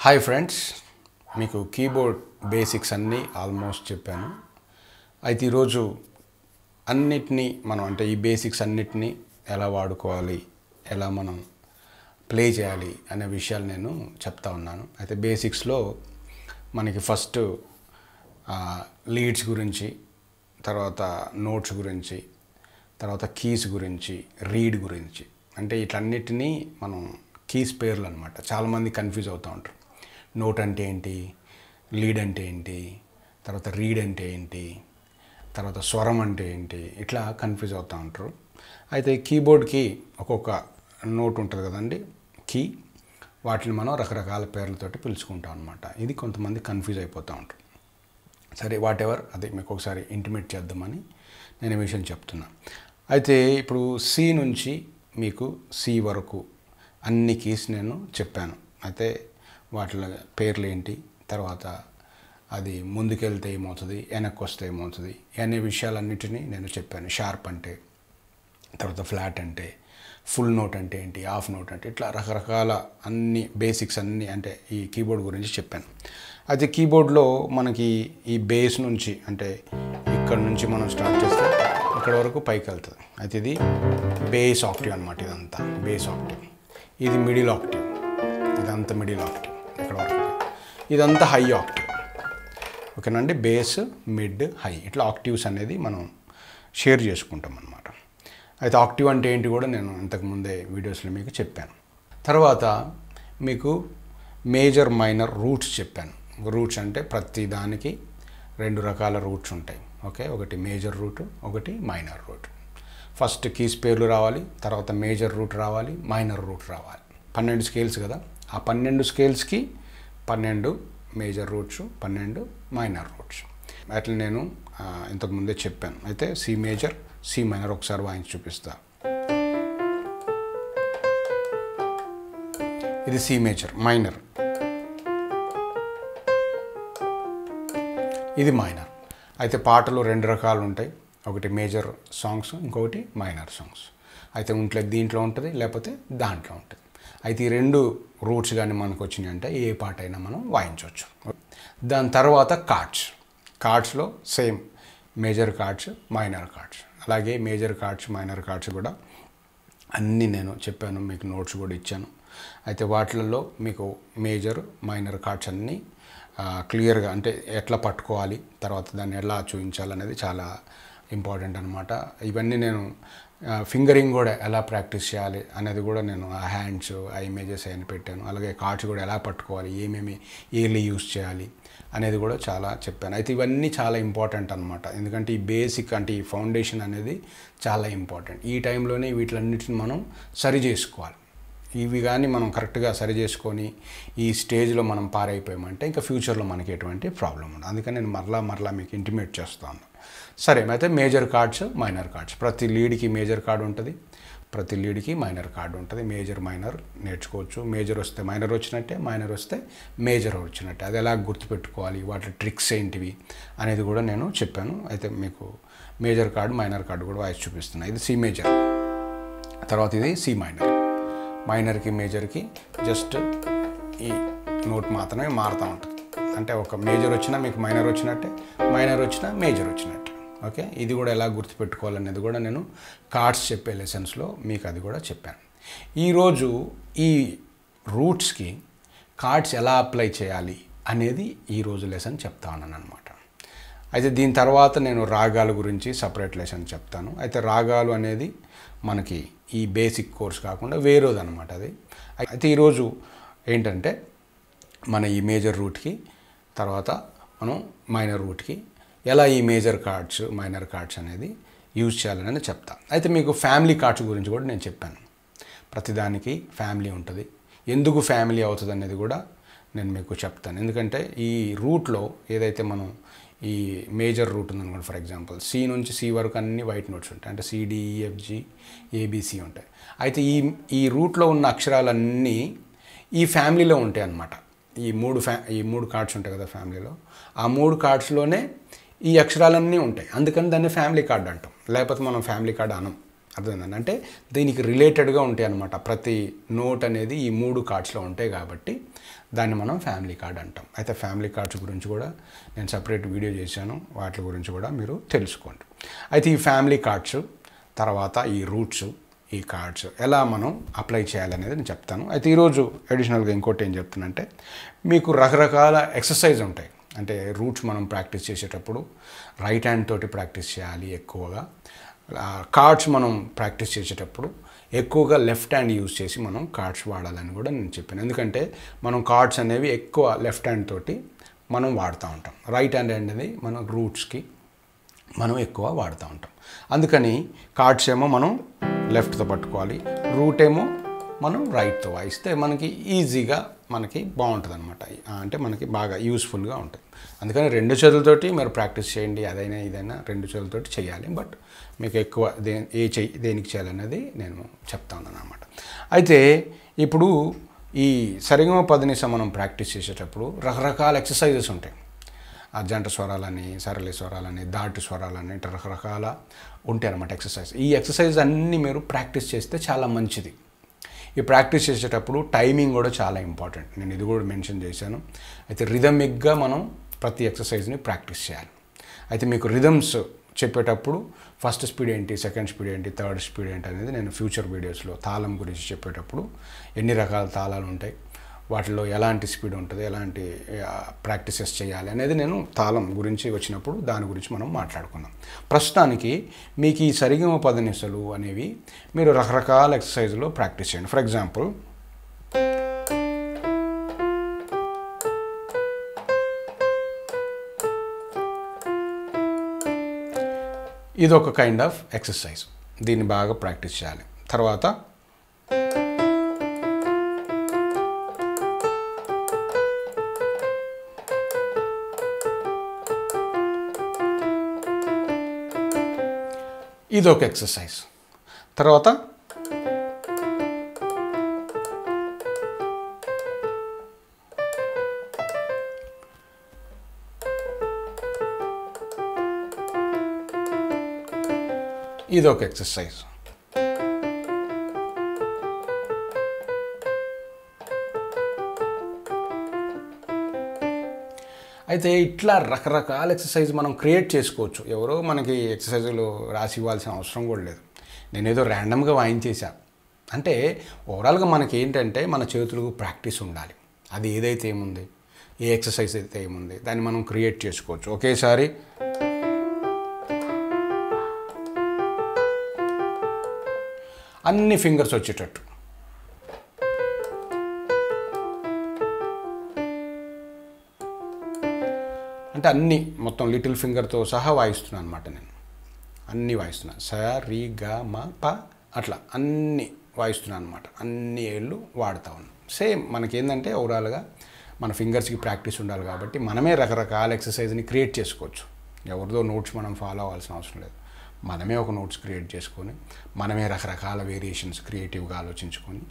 Hi friends, మీకు keyboard basics అన్నీ almost చెప్పాను. అయితే ఈరోజు అన్నిటినీ మనం అంటే ఈ బేసిక్స్ అన్నిటినీ ఎలా వాడుకోవాలి, ఎలా మనం ప్లే చేయాలి అనే విషయాలు నేను చెప్తా ఉన్నాను. అయితే బేసిక్స్లో మనకి ఫస్ట్ లీడ్స్ గురించి, తర్వాత నోట్స్ గురించి, తర్వాత కీస్ గురించి, రీడ్ గురించి, అంటే వీటన్నిటినీ మనం కీస్ పేర్లు అనమాట. చాలామంది కన్ఫ్యూజ్ అవుతూ ఉంటారు. నోట్ అంటే ఏంటి, లీడ్ అంటే ఏంటి, తర్వాత రీడ్ అంటే ఏంటి, తర్వాత స్వరం అంటే ఏంటి, ఇట్లా కన్ఫ్యూజ్ అవుతూ ఉంటారు. అయితే కీబోర్డ్కి ఒక్కొక్క నోట్ ఉంటుంది కదండి, కీ, వాటిని మనం రకరకాల పేర్లతోటి పిలుచుకుంటాం అనమాట. ఇది కొంతమంది కన్ఫ్యూజ్ అయిపోతూ ఉంటారు. సరే, వాట్ ఎవర్, అది మీకు ఒకసారి ఇంటిమేట్ చేద్దామని నేను ఈ విషయం చెప్తున్నా. అయితే ఇప్పుడు సి నుంచి మీకు సి వరకు అన్ని కీస్ నేను చెప్పాను. అయితే వాటిలో పేర్లు ఏంటి, తర్వాత అది ముందుకెళ్తే ఏమవుతుంది, వెనక్కి వస్తే ఏమవుతుంది అనే విషయాలన్నిటినీ నేను చెప్పాను. షార్ప్ అంటే, తర్వాత ఫ్లాట్ అంటే, ఫుల్ నోట్ అంటే ఏంటి, హాఫ్ నోట్ అంటే, ఇట్లా రకరకాల అన్ని బేసిక్స్ అన్నీ అంటే ఈ కీబోర్డ్ గురించి చెప్పాను. అయితే కీబోర్డ్లో మనకి ఈ బేస్ నుంచి అంటే ఇక్కడ నుంచి మనం స్టార్ట్ చేస్తే ఇక్కడ వరకు పైకి వెళ్తుంది. అయితే ఇది బేస్ ఆక్టివ్ అనమాట. ఇదంతా బేస్ ఆక్టివ్, ఇది మిడిల్ ఆక్టివ్, ఇదంతా మిడిల్ ఆక్టివ్, ఇక్కడ వరకు ఇదంతా హై ఆక్టివ్. ఓకేనండి, బేస్, మిడ్, హై, ఇట్లా ఆక్టివ్స్ అనేది మనం షేర్ చేసుకుంటాం అన్నమాట. అయితే ఆక్టివ్ అంటే ఏంటి కూడా నేను ఇంతకుముందే వీడియోస్లో మీకు చెప్పాను. తర్వాత మీకు మేజర్, మైనర్, రూట్స్ చెప్పాను. రూట్స్ అంటే ప్రతి దానికి రెండు రకాల రూట్స్ ఉంటాయి. ఓకే, ఒకటి మేజర్ రూట్, ఒకటి మైనర్ రూట్. ఫస్ట్ కీస్ పేర్లు రావాలి, తర్వాత మేజర్ రూట్ రావాలి, మైనర్ రూట్ రావాలి. 12 స్కేల్స్ కదా, ఆ 12 స్కేల్స్కి 12 మేజర్ రూట్స్, 12 మైనర్ రూట్స్. అట్లా నేను ఇంతకుముందే చెప్పాను. అయితే సి మేజర్, సి మైనర్ ఒకసారి వాయించి చూపిస్తా. ఇది సి మేజర్, మైనర్, ఇది మైనర్. అయితే పాటలు రెండు రకాలు ఉంటాయి, ఒకటి మేజర్ సాంగ్స్, ఇంకొకటి మైనర్ సాంగ్స్. అయితే దీంట్లో ఉంటుంది, లేకపోతే దాంట్లో ఉంటుంది. అయితే ఈ రెండు రూట్స్ కానీ మనకు వచ్చినాయి అంటే ఏ పాట అయినా మనం వాయించవచ్చు. దాని తర్వాత కార్డ్స్లో same major cards, minor cards. అలాగే మేజర్ కార్డ్స్, మైనర్ కార్డ్స్ కూడా అన్నీ నేను చెప్పాను, మీకు నోట్స్ కూడా ఇచ్చాను. అయితే వాటిల్లో మీకు మేజర్, మైనర్ కార్డ్స్ అన్నీ క్లియర్గా అంటే ఎట్లా పట్టుకోవాలి, తర్వాత దాన్ని ఎలా చూపించాలనేది చాలా ఇంపార్టెంట్ అనమాట. ఇవన్నీ నేను ఫింగరింగ్ కూడా ఎలా ప్రాక్టీస్ చేయాలి అనేది కూడా నేను ఆ హ్యాండ్స్, ఆ ఇమేజెస్ అయిన పెట్టాను. అలాగే కార్డ్స్ కూడా ఎలా పట్టుకోవాలి, ఏమేమి ఏర్లీ యూస్ చేయాలి అనేది కూడా చాలా చెప్పాను. అయితే ఇవన్నీ చాలా ఇంపార్టెంట్ అనమాట. ఎందుకంటే ఈ బేసిక్ అంటే ఈ ఫౌండేషన్ అనేది చాలా ఇంపార్టెంట్. ఈ టైంలోనే వీటిలన్నిటిని మనం సరి చేసుకోవాలి. ఇవి కానీ మనం కరెక్ట్గా సరి చేసుకొని ఈ స్టేజ్లో మనం పారైపోయామంటే ఇంకా ఫ్యూచర్లో మనకి ఎటువంటి ప్రాబ్లం ఉండదు. అందుకని నేను మరలా మీకు ఇంటిమేట్ చేస్తాను. సరే, అయితే మేజర్ కార్డ్స్, మైనర్ కార్డ్స్. ప్రతి లీడ్కి మేజర్ కార్డు ఉంటుంది, ప్రతి లీడ్కి మైనర్ కార్డు ఉంటుంది. మేజర్, మైనర్ నేర్చుకోవచ్చు. మేజర్ వస్తే మైనర్ వచ్చినట్టే, మైనర్ వస్తే మేజర్ వచ్చినట్టే. అది ఎలా గుర్తుపెట్టుకోవాలి, వాటి ట్రిక్స్ ఏంటివి అనేది కూడా నేను చెప్పాను. అయితే మీకు మేజర్ కార్డు, మైనర్ కార్డు కూడా వాయిస్ చూపిస్తున్నాను. ఇది సి మేజర్, తర్వాత ఇది సి మైనర్. మైనర్కి మేజర్కి జస్ట్ ఈ నోట్ మాత్రమే మారుతూ ఉంటుంది. అంటే ఒక మేజర్ వచ్చినా మీకు మైనర్ వచ్చినట్టే, మైనర్ వచ్చినా మేజర్ వచ్చినట్టే. ఓకే, ఇది కూడా ఎలా గుర్తుపెట్టుకోవాలనేది కూడా నేను కార్డ్స్ చెప్పే లెసన్స్లో మీకు అది కూడా చెప్పాను. ఈరోజు ఈ రూట్స్కి కార్డ్స్ ఎలా అప్లై చేయాలి అనేది ఈరోజు లెసన్ చెప్తా ఉన్నాను అనమాట. అయితే దీని తర్వాత నేను రాగాల గురించి సపరేట్ లెసన్ చెప్తాను. అయితే రాగాలు అనేది మనకి ఈ బేసిక్ కోర్స్ కాకుండా వేరేది అనమాట అది. అయితే ఈరోజు ఏంటంటే మన ఈ మేజర్ రూట్కి, తర్వాత మనం మైనర్ రూట్కి ఎలా ఈ మేజర్ కార్డ్స్, మైనర్ కార్డ్స్ అనేది యూజ్ చేయాలని చెప్తా. అయితే మీకు ఫ్యామిలీ కార్డ్స్ గురించి కూడా నేను చెప్పాను. ప్రతిదానికి ఫ్యామిలీ ఉంటుంది. ఎందుకు ఫ్యామిలీ అవుతుంది అనేది కూడా నేను మీకు చెప్తాను. ఎందుకంటే ఈ రూట్లో ఏదైతే మనం ఈ మేజర్ రూట్ ఉందనుకోండి, ఫర్ ఎగ్జాంపుల్ సి నుంచి సి వరకు అన్ని వైట్ నోట్స్ ఉంటాయి, అంటే సిడిఈఎఫ్జి ఏబిసి ఉంటాయి. అయితే ఈ రూట్లో ఉన్న అక్షరాలన్నీ ఈ ఫ్యామిలీలో ఉంటాయి అన్నమాట. ఈ మూడు కార్డ్స్ ఉంటాయి కదా ఫ్యామిలీలో, ఆ 3 కార్డ్స్లోనే ఈ అక్షరాలన్నీ ఉంటాయి. అందుకని దాన్ని ఫ్యామిలీ కార్డ్ అంటాం, లేకపోతే మనం ఫ్యామిలీ కార్డ్ అనం. అర్థమైందండి. అంటే దీనికి రిలేటెడ్గా ఉంటాయి అన్నమాట. ప్రతి నోట్ అనేది ఈ 3 కార్డ్స్లో ఉంటాయి కాబట్టి దాన్ని మనం ఫ్యామిలీ కార్డ్ అంటాం. అయితే ఫ్యామిలీ కార్డ్స్ గురించి కూడా నేను సపరేట్ వీడియో చేశాను, వాటి గురించి కూడా మీరు తెలుసుకోండి. అయితే ఈ ఫ్యామిలీ కార్డ్స్ తర్వాత ఈ రూట్స్, ఈ కార్డ్స్ ఎలా మనం అప్లై చేయాలనేది నేను చెప్తాను. అయితే ఈరోజు అడిషనల్గా ఇంకోటి ఏం చెప్తానంటే, మీకు రకరకాల ఎక్సర్సైజ్ ఉంటాయి. అంటే రూట్స్ మనం ప్రాక్టీస్ చేసేటప్పుడు రైట్ హ్యాండ్ తోటి ప్రాక్టీస్ చేయాలి ఎక్కువగా. కార్డ్స్ మనం ప్రాక్టీస్ చేసేటప్పుడు ఎక్కువగా లెఫ్ట్ హ్యాండ్ యూజ్ చేసి మనం కార్డ్స్ వాడాలని కూడా నేను చెప్పాను. ఎందుకంటే మనం కార్డ్స్ అనేవి ఎక్కువ లెఫ్ట్ హ్యాండ్ తోటి మనం వాడుతూ ఉంటాం. రైట్ హ్యాండ్ అనేది మనం రూట్స్కి మనం ఎక్కువ వాడుతూ ఉంటాం. అందుకని కార్డ్స్ ఏమో మనం లెఫ్ట్తో పట్టుకోవాలి, రూట్ ఏమో మనం రైట్తో వాయిస్తే మనకి ఈజీగా మనకి బాగుంటుంది అనమాట. అంటే మనకి బాగా యూస్ఫుల్గా ఉంటుంది. అందుకని 2 చేతులతోటి మీరు ప్రాక్టీస్ చేయండి. అదైనా ఇదైనా 2 చేతులతోటి చేయాలి. బట్ మీకు ఎక్కువ దేనికి చేయాలనేది నేను చెప్తా ఉన్నాను అనమాట. అయితే ఇప్పుడు ఈ సరిగమ పదనిస మనం ప్రాక్టీస్ చేసేటప్పుడు రకరకాల ఎక్సర్సైజెస్ ఉంటాయి. జంట స్వరాలని, సరళ స్వరాలని, దాటు స్వరాలని, ఇట్లా రకరకాల ఉంటాయి అన్నమాట ఎక్సర్సైజ్. ఈ ఎక్సర్సైజ్ అన్నీ మీరు ప్రాక్టీస్ చేస్తే చాలా మంచిది. ఈ ప్రాక్టీస్ చేసేటప్పుడు టైమింగ్ కూడా చాలా ఇంపార్టెంట్. నేను ఇది కూడా మెన్షన్ చేశాను. అయితే రిథమిక్గా మనం ప్రతి ఎక్సర్సైజ్ని ప్రాక్టీస్ చేయాలి. అయితే మీకు రిథమ్స్ చెప్పేటప్పుడు ఫస్ట్ స్పీడ్ ఏంటి, సెకండ్ స్పీడ్ ఏంటి, థర్డ్ స్పీడ్ ఏంటి అనేది నేను ఫ్యూచర్ వీడియోస్లో తాళం గురించి చెప్పేటప్పుడు ఎన్ని రకాల తాళాలు ఉంటాయి, వాటిలో ఎలాంటి స్పీడ్ ఉంటుంది, ఎలాంటి ప్రాక్టీసెస్ చేయాలి అనేది నేను తాళం గురించి వచ్చినప్పుడు దాని గురించి మనం మాట్లాడుకుందాం. ప్రస్తుతానికి మీకు ఈ సరిగమ పదనిసలు అనేవి మీరు రకరకాల ఎక్సర్సైజ్లో ప్రాక్టీస్ చేయండి. ఫర్ ఎగ్జాంపుల్ ఇది ఒక కైండ్ ఆఫ్ ఎక్సర్సైజ్. దీన్ని బాగా ప్రాక్టీస్ చేయాలి. తర్వాత ఇది ఒక ఎక్సర్సైజ్. తర్వాత ఇది ఒక ఎక్సర్సైజ్. అయితే ఇట్లా రకరకాల ఎక్సర్సైజ్ మనం క్రియేట్ చేసుకోవచ్చు. ఎవరో మనకి ఎక్సర్సైజులు రాసి ఇవ్వాల్సిన అవసరం కూడా లేదు. నేనేదో ర్యాండమ్గా వాయించేసా అంటే ఓవరాల్గా మనకి ఏంటంటే మన చేతులకు ప్రాక్టీస్ ఉండాలి. అది ఏదైతే ఏముంది, ఏ ఎక్సర్సైజ్ అయితే ఏముంది దాన్ని మనం క్రియేట్ చేసుకోవచ్చు. ఒకేసారి అన్ని ఫింగర్స్ వచ్చేటట్టు. అంటే అన్నీ మొత్తం లిటిల్ ఫింగర్తో సహా వాయిస్తున్నాను అనమాట. నేను అన్నీ వాయిస్తున్నాను. స, రి, గ, మ, ప అట్లా అన్నీ వాయిస్తున్నాను అనమాట. అన్ని ఏళ్ళు వాడుతూ ఉన్నాను. సేమ్ మనకేంటంటే ఓవరాల్గా మన ఫింగర్స్కి ప్రాక్టీస్ ఉండాలి కాబట్టి మనమే రకరకాల ఎక్సర్సైజ్ని క్రియేట్ చేసుకోవచ్చు. ఎవరిదో నోట్స్ మనం ఫాలో అవ్వాల్సిన అవసరం లేదు. మనమే ఒక నోట్స్ క్రియేట్ చేసుకొని మనమే రకరకాల వేరియేషన్స్ క్రియేటివ్గా ఆలోచించుకొని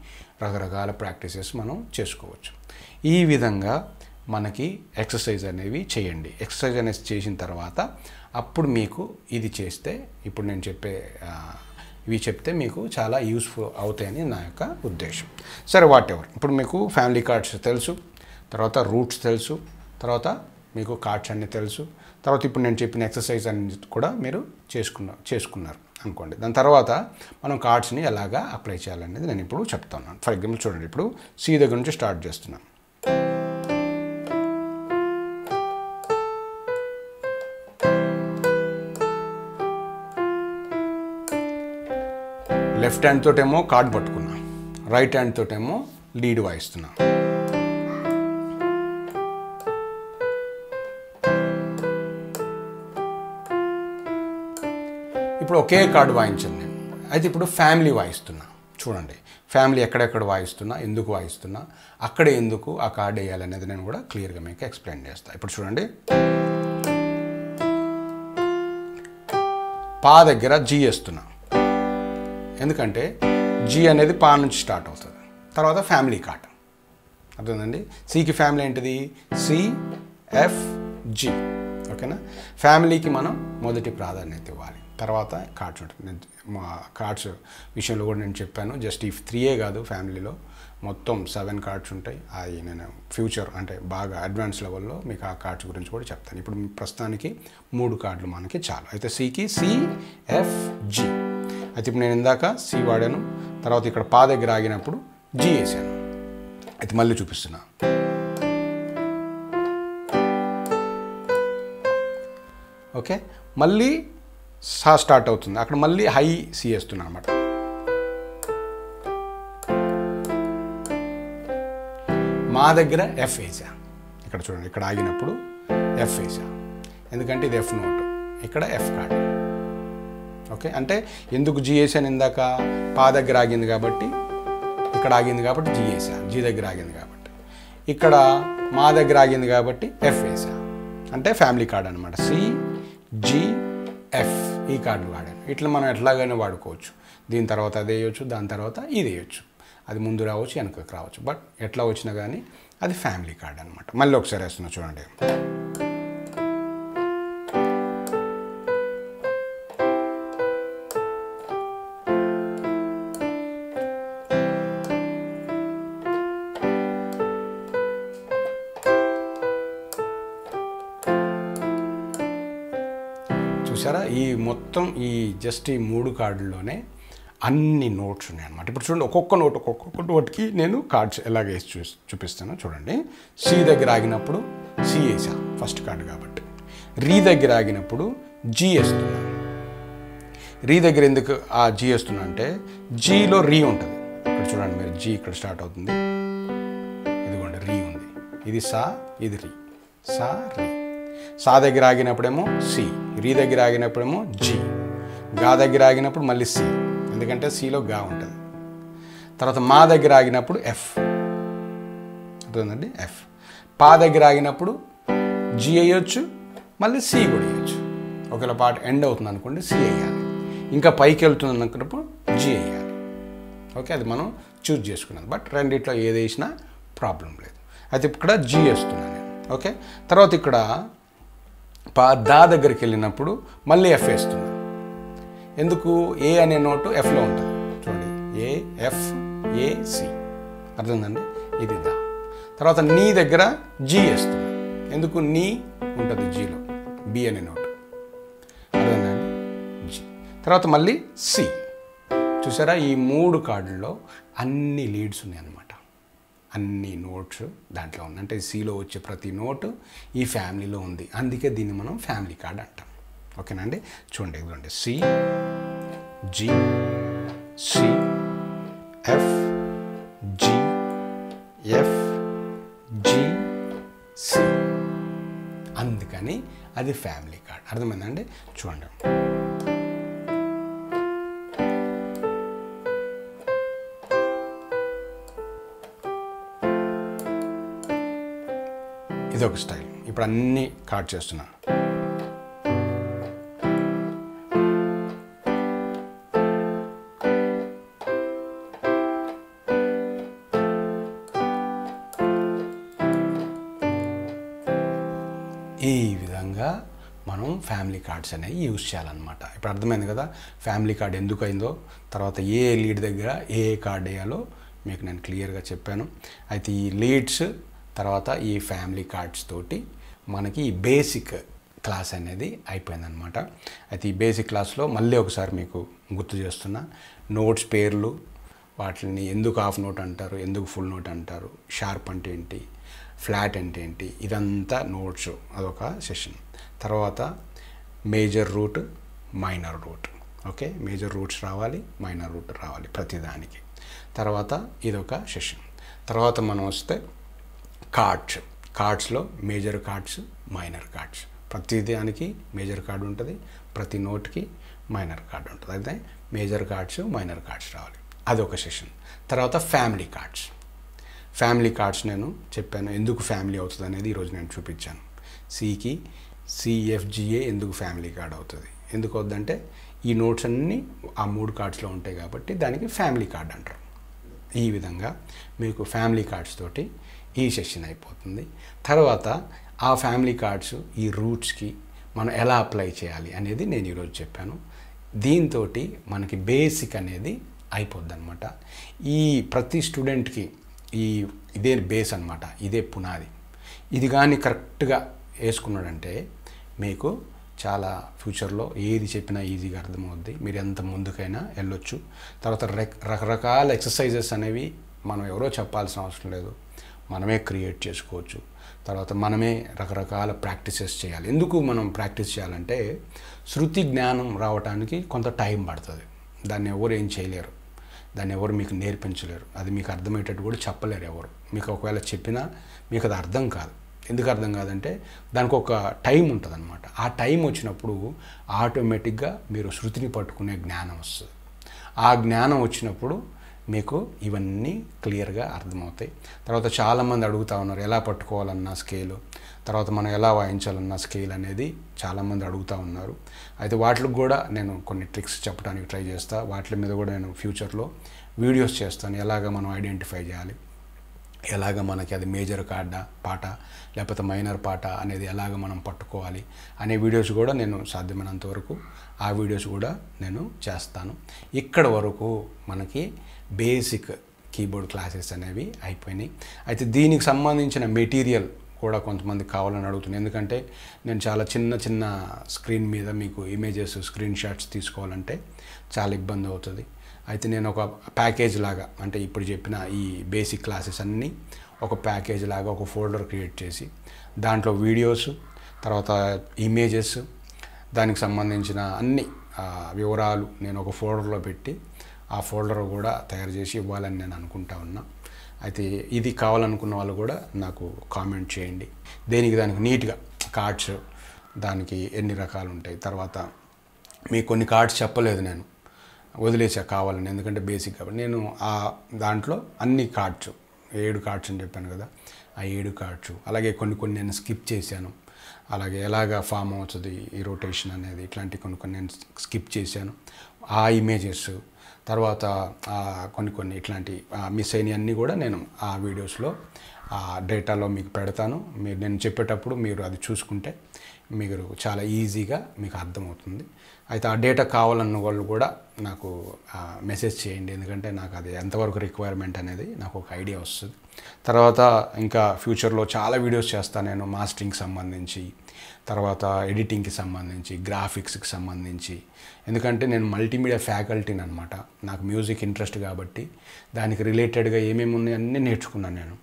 రకరకాల ప్రాక్టీసెస్ మనం చేసుకోవచ్చు. ఈ విధంగా మనకి ఎక్సర్సైజ్ అనేవి చేయండి. ఎక్సర్సైజ్ అనేది చేసిన తర్వాత అప్పుడు మీకు ఇది చేస్తే, ఇప్పుడు నేను ఇవి చెప్తే మీకు చాలా యూస్ఫుల్ అవుతాయని నా యొక్క ఉద్దేశం. సరే, వాట్ ఎవర్. ఇప్పుడు మీకు ఫ్యామిలీ కార్డ్స్ తెలుసు, తర్వాత రూట్స్ తెలుసు, తర్వాత మీకు కార్డ్స్ అన్నీ తెలుసు, తర్వాత ఇప్పుడు నేను చెప్పిన ఎక్సర్సైజ్ అన్ని కూడా మీరు చేసుకున్నారు అనుకోండి. దాని తర్వాత మనం కార్డ్స్ని ఎలాగా అప్లై చేయాలనేది నేను ఇప్పుడు చెప్తున్నాను. ఫర్ ఎగ్జాంపుల్ చూడండి, ఇప్పుడు సి దగ్గర నుంచి స్టార్ట్ చేస్తున్నాను. లెఫ్ట్ హ్యాండ్ తోటేమో కార్డ్ పట్టుకున్నా, రైట్ హ్యాండ్ తోటేమో లీడ్ వాయిస్తున్నా. ఇప్పుడు ఒకే కార్డు వాయించాను నేను. అయితే ఇప్పుడు ఫ్యామిలీ వాయిస్తున్నా. చూడండి, ఫ్యామిలీ ఎక్కడెక్కడ వాయిస్తున్నా, ఎందుకు వాయిస్తున్నా, అక్కడ ఎందుకు ఆ కార్డు వేయాలనేది నేను కూడా క్లియర్గా మీకు ఎక్స్ప్లెయిన్ చేస్తాను. ఇప్పుడు చూడండి, పా దగ్గర జీ వేస్తున్నా. ఎందుకంటే జీ అనేది పా నుంచి స్టార్ట్ అవుతుంది. తర్వాత ఫ్యామిలీ కార్డ్ అర్థమైందండి. సికి ఫ్యామిలీ ఏంటిది? C, F, G. ఓకేనా. ఫ్యామిలీకి మనం మొదటి ప్రాధాన్యత ఇవ్వాలి, తర్వాత కార్డ్స్ ఉంటుంది. నేను మా కార్డ్స్ విషయంలో కూడా నేను చెప్పాను, జస్ట్ ఈ 3 కాదు, ఫ్యామిలీలో మొత్తం 7 కార్డ్స్ ఉంటాయి. అవి నేను ఫ్యూచర్ అంటే బాగా అడ్వాన్స్ లెవెల్లో మీకు ఆ కార్డ్స్ గురించి కూడా చెప్తాను. ఇప్పుడు ప్రస్తుతానికి 3 కార్డులు మనకి చాలు. అయితే సికి CFG. అయితే ఇప్పుడు నేను ఇందాక సి వాడాను, తర్వాత ఇక్కడ పా దగ్గర ఆగినప్పుడు జీ వేసాను. అయితే మళ్ళీ చూపిస్తున్నా. ఓకే, మళ్ళీ సా స్టార్ట్ అవుతుంది, అక్కడ మళ్ళీ హై సి వేస్తున్నా అనమాట. మా దగ్గర ఎఫ్ వేసా, ఇక్కడ చూడండి, ఇక్కడ ఆగినప్పుడు ఎఫ్ వేసా, ఎందుకంటే ఇది ఎఫ్ నోట్, ఇక్కడ ఎఫ్ కార్డ్. ఓకే, అంటే ఎందుకు జీ వేసాను, ఇందాక పా దగ్గర ఆగింది కాబట్టి, ఇక్కడ ఆగింది కాబట్టి జీ వేసా, జీ దగ్గర ఆగింది కాబట్టి, ఇక్కడ మా దగ్గర ఆగింది కాబట్టి ఎఫ్ వేసా, అంటే ఫ్యామిలీ కార్డ్ అనమాట. CGF ఈ కార్డు వాడాను. ఇట్లా మనం ఎట్లాగైనా వాడుకోవచ్చు. దీని తర్వాత అది వేయచ్చు, దాని తర్వాత ఇది వేయచ్చు, అది ముందు రావచ్చు, వెనకకు రావచ్చు, బట్ ఎట్లా వచ్చినా కానీ అది ఫ్యామిలీ కార్డ్ అనమాట. మళ్ళీ ఒకసారి వేస్తున్నా చూడండి. చూసారా, ఈ మొత్తం ఈ జస్ట్ ఈ 3 కార్డుల్లోనే అన్ని నోట్స్ ఉన్నాయి అనమాట. ఇప్పుడు చూడండి, ఒక్కొక్క నోట్కి నేను కార్డ్స్ ఎలాగ వేసి చూపిస్తాను చూడండి. సి దగ్గర ఆగినప్పుడు సి వేసా, ఫస్ట్ కార్డు కాబట్టి. రీ దగ్గర ఆగినప్పుడు జీ వేస్తున్నాను. రీ దగ్గర ఎందుకు ఆ జీ వేస్తున్నా అంటే, జీలో రీ ఉంటుంది. ఇక్కడ చూడండి మీరు, జీ ఇక్కడ స్టార్ట్ అవుతుంది, ఇదిగోండి రీ ఉంది, ఇది సా, ఇది రీ, సా రీ. సా దగ్గర ఆగినప్పుడేమో సి, రీ దగ్గర ఆగినప్పుడేమో జీ, గా దగ్గర ఆగినప్పుడు మళ్ళీ సి, ఎందుకంటే సిలో గా ఉంటుంది. తర్వాత మా దగ్గర ఆగినప్పుడు ఎఫ్, అర్థమైందండి, ఎఫ్. పా దగ్గర ఆగినప్పుడు జీ వేయచ్చు, మళ్ళీ సి కూడా వేయచ్చు. ఒకవేళ పాట ఎండ్ అవుతుంది అనుకోండి, సి వేయాలి. ఇంకా పైకి వెళ్తుంది అనుకున్నప్పుడు జీ వేయాలి. ఓకే, అది మనం చూజ్ చేసుకున్నది, బట్ రెండిట్లో ఏది వేసినా ప్రాబ్లం లేదు. అయితే ఇక్కడ జీ వేస్తున్నాను నేను. ఓకే, తర్వాత ఇక్కడ దా దగ్గరికి వెళ్ళినప్పుడు మళ్ళీ ఎఫ్ వేస్తున్నాను. ఎందుకు, ఏ అనే నోటు ఎఫ్లో ఉంటుంది చూడండి, AFAC, అర్థమైందండి, ఇది దా. తర్వాత నీ దగ్గర జీ వేస్తున్నాను, ఎందుకు, నీ ఉంటుంది జీలో, బి అనే నోటు, అర్థమైందండి, జీ. తర్వాత మళ్ళీ సి. చూసారా, ఈ 3 కార్డుల్లో అన్ని లీడ్స్ ఉన్నాయి అన్నమాట, అన్ని నోట్స్ దాంట్లో ఉంది. అంటే సిలో వచ్చే ప్రతి నోటు ఈ ఫ్యామిలీలో ఉంది, అందుకే దీన్ని మనం ఫ్యామిలీ కార్డ్ అంటాం. ఓకేనండి, చూడండి, ఇదిగోండి, CG, CF, GF, GC, అందుకని అది ఫ్యామిలీ కార్డ్. అర్థమైందండి, చూడండి. ఇదొక స్టైల్. ఇప్పుడు అన్ని కార్డ్ చేస్తున్నా. ఈ విధంగా మనం ఫ్యామిలీ కార్డ్స్ అనేవి యూజ్ చేయాలన్నమాట. ఇప్పుడు అర్థమైంది కదా ఫ్యామిలీ కార్డ్ ఎందుకు అయిందో, తర్వాత ఏ లీడ్ దగ్గర ఏ కార్డ్ వేయాలో మీకు నేను క్లియర్గా చెప్పాను. అయితే ఈ లీడ్స్ తర్వాత ఈ ఫ్యామిలీ కార్డ్స్ తోటి మనకి ఈ బేసిక్ క్లాస్ అనేది అయిపోయిందనమాట. అయితే ఈ బేసిక్ క్లాస్లో మళ్ళీ ఒకసారి మీకు గుర్తు చేస్తున్నా, నోట్స్ పేర్లు, వాటిని ఎందుకు హాఫ్ నోట్ అంటారు, ఎందుకు ఫుల్ నోట్ అంటారు, షార్ప్ అంటే ఏంటి, ఫ్లాట్ అంటే ఏంటి, ఇదంతా నోట్స్, అదొక సెషన్. తర్వాత major root, minor root. Okay, major roots రావాలి, మైనర్ రూట్ రావాలి ప్రతిదానికి. తర్వాత ఇదొక సెషన్. తర్వాత మనం వస్తే కార్డ్స్లో మేజర్ కార్డ్స్, మైనర్ కార్డ్స్. ప్రతి దానికి మేజర్ కార్డు ఉంటుంది, ప్రతి నోట్కి మైనర్ కార్డు ఉంటుంది. అయితే మేజర్ కార్డ్స్, మైనర్ కార్డ్స్ రావాలి, అదొక సెషన్. తర్వాత ఫ్యామిలీ కార్డ్స్ నేను చెప్పాను ఎందుకు ఫ్యామిలీ అవుతుంది అనేది ఈరోజు నేను చూపించాను. సికి CFGA ఎందుకు ఫ్యామిలీ కార్డ్ అవుతుంది, ఎందుకు అవుతుందంటే ఈ నోట్స్ అన్నీ ఆ 3 కార్డ్స్లో ఉంటాయి కాబట్టి దానికి ఫ్యామిలీ కార్డ్ అంటారు. ఈ విధంగా మీకు ఫ్యామిలీ కార్డ్స్ తోటి ఈ సెషన్ అయిపోతుంది. తర్వాత ఆ ఫ్యామిలీ కార్డ్స్ ఈ రూట్స్కి మనం ఎలా అప్లై చేయాలి అనేది నేను ఈరోజు చెప్పాను. దీంతో మనకి బేసిక్ అనేది అయిపోద్ది అనమాట. ఈ ప్రతి స్టూడెంట్కి ఇదే బేస్ అనమాట, ఇదే పునాది. ఇది కానీ కరెక్ట్గా వేసుకున్నాడంటే మీకు చాలా ఫ్యూచర్లో ఏది చెప్పినా ఈజీగా అర్థమవుద్ది. మీరు ఎంత ముందుకైనా వెళ్ళొచ్చు. తర్వాత రకరకాల ఎక్సర్సైజెస్ అనేవి మనం ఎవరో చెప్పాల్సిన అవసరం లేదు, మనమే క్రియేట్ చేసుకోవచ్చు. తర్వాత మనమే రకరకాల ప్రాక్టీసెస్ చేయాలి. ఎందుకు మనం ప్రాక్టీస్ చేయాలంటే శృతి జ్ఞానం రావడానికి కొంత టైం పడుతుంది. దాన్ని ఎవరు ఏం చేయలేరు, దాన్ని ఎవరు మీకు నేర్పించలేరు, అది మీకు అర్థమయ్యేటట్టు కూడా చెప్పలేరు ఎవరు. మీకు ఒకవేళ చెప్పినా మీకు అది అర్థం కాదు. ఎందుకు అర్థం కాదంటే దానికి ఒక టైం ఉంటుంది అనమాట. ఆ టైం వచ్చినప్పుడు ఆటోమేటిక్గా మీరు శృతిని పట్టుకునే జ్ఞానం వస్తుంది. ఆ జ్ఞానం వచ్చినప్పుడు మీకు ఇవన్నీ క్లియర్గా అర్థమవుతాయి. తర్వాత చాలామంది అడుగుతూ ఉన్నారు ఎలా పట్టుకోవాలన్న స్కేలు, తర్వాత మనం ఎలా వాయించాలన్న స్కేల్ అనేది చాలామంది అడుగుతూ ఉన్నారు. అయితే వాటికి కూడా నేను కొన్ని ట్రిక్స్ చెప్పడానికి ట్రై చేస్తాను. వాటి మీద కూడా నేను ఫ్యూచర్లో వీడియోస్ చేస్తాను. ఎలాగ మనం ఐడెంటిఫై చేయాలి, ఎలాగ మనకి అది మేజర్ పాట లేకపోతే మైనర్ పాట అనేది ఎలాగ మనం పట్టుకోవాలి అనే వీడియోస్ కూడా నేను సాధ్యమైనంత వరకు ఆ వీడియోస్ కూడా నేను చేస్తాను. ఇక్కడ వరకు మనకి బేసిక్ కీబోర్డ్ క్లాసెస్ అనేవి అయిపోయినాయి. అయితే దీనికి సంబంధించిన మెటీరియల్ కూడా కొంతమంది కావాలని అడుగుతున్నాను. ఎందుకంటే నేను చాలా చిన్న స్క్రీన్ మీద మీకు ఇమేజెస్ స్క్రీన్ షాట్స్ తీసుకోవాలంటే చాలా ఇబ్బంది అవుతుంది. అయితే నేను ఒక ప్యాకేజ్ లాగా, అంటే ఇప్పుడు చెప్పిన ఈ బేసిక్ క్లాసెస్ అన్నీ ఒక ప్యాకేజ్ లాగా ఒక ఫోల్డర్ క్రియేట్ చేసి దాంట్లో వీడియోస్, తర్వాత ఇమేజెస్, దానికి సంబంధించిన అన్ని వివరాలు నేను ఒక ఫోల్డర్లో పెట్టి ఆ ఫోల్డర్ కూడా తయారు చేసి ఇవ్వాలని నేను అనుకుంటా ఉన్నా. అయితే ఇది కావాలనుకున్న వాళ్ళు కూడా నాకు కామెంట్ చేయండి. దానికి నీట్గా కార్డ్స్ దానికి ఎన్ని రకాలు ఉంటాయి. తర్వాత మీకు కొన్ని కార్డ్స్ చెప్పలేదు, నేను వదిలేసా కావాలని, ఎందుకంటే బేసిక్ కాబట్టి. నేను ఆ దాంట్లో అన్ని కార్డ్స్ 7 కార్డ్స్ అని చెప్పాను కదా, ఆ 7 కార్డ్స్ అలాగే కొన్ని నేను స్కిప్ చేశాను. అలాగే ఎలాగ ఫామ్ అవుతుంది ఈ రొటేషన్ అనేది, ఇట్లాంటి కొన్ని నేను స్కిప్ చేశాను. ఆ ఇమేజెస్, తర్వాత కొన్ని ఇట్లాంటి మిస్ అయినవన్నీ కూడా నేను ఆ వీడియోస్లో ఆ డేటాలో మీకు పెడతాను. నేను చెప్పేటప్పుడు మీరు అది చూసుకుంటే మీరు చాలా ఈజీగా మీకు అర్థమవుతుంది. అయితే ఆ డేటా కావాలన్న వాళ్ళు కూడా నాకు మెసేజ్ చేయండి, ఎందుకంటే నాకు అది ఎంతవరకు రిక్వైర్మెంట్ అనేది నాకు ఒక ఐడియా వస్తుంది. తర్వాత ఇంకా ఫ్యూచర్లో చాలా వీడియోస్ చేస్తాను నేను మాస్టరింగ్కి సంబంధించి, తర్వాత ఎడిటింగ్కి సంబంధించి, గ్రాఫిక్స్కి సంబంధించి. ఎందుకంటే నేను మల్టీమీడియా ఫ్యాకల్టీని అనమాట. నాకు మ్యూజిక్ ఇంట్రెస్ట్ కాబట్టి దానికి రిలేటెడ్గా ఏమేమి ఉన్నాయో అన్నీ నేర్చుకున్నాను నేను.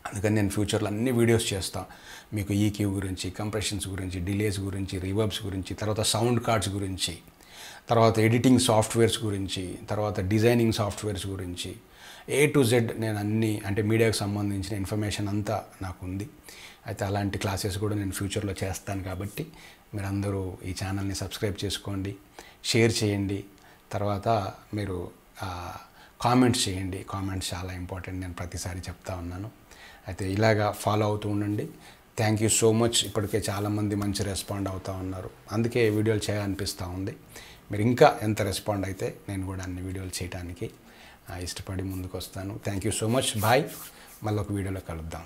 అందుకని నేను ఫ్యూచర్లో అన్ని వీడియోస్ చేస్తాను మీకు ఈక్యూ గురించి, కంప్రెషన్స్ గురించి, డిలేస్ గురించి, రివర్బ్స్ గురించి, తర్వాత సౌండ్ కార్డ్స్ గురించి, తర్వాత ఎడిటింగ్ సాఫ్ట్వేర్స్ గురించి, తర్వాత డిజైనింగ్ సాఫ్ట్వేర్స్ గురించి, A to Z నేను అన్ని, అంటే మీడియాకు సంబంధించిన ఇన్ఫర్మేషన్ అంతా నాకు ఉంది. అయితే అలాంటి క్లాసెస్ కూడా నేను ఫ్యూచర్లో చేస్తాను. కాబట్టి మీరందరూ ఈ ఛానల్ని సబ్స్క్రైబ్ చేసుకోండి, షేర్ చేయండి, తర్వాత మీరు కామెంట్స్ చేయండి. కామెంట్స్ చాలా ఇంపార్టెంట్, నేను ప్రతిసారి చెప్తా ఉన్నాను. అయితే ఇలాగా ఫాలో అవుతూ ఉండండి. Thank you so much. ఇప్పటికే చాలామంది మంచి రెస్పాండ్ అవుతూ ఉన్నారు, అందుకే వీడియోలు చేయాలనిపిస్తూ ఉంది. మీరు ఇంకా ఎంత రెస్పాండ్ అయితే నేను కూడా అన్ని వీడియోలు చేయడానికి ఇష్టపడి ముందుకు వస్తాను. Thank you so much. Bye. మళ్ళీ ఒక వీడియోలో కలుద్దాం.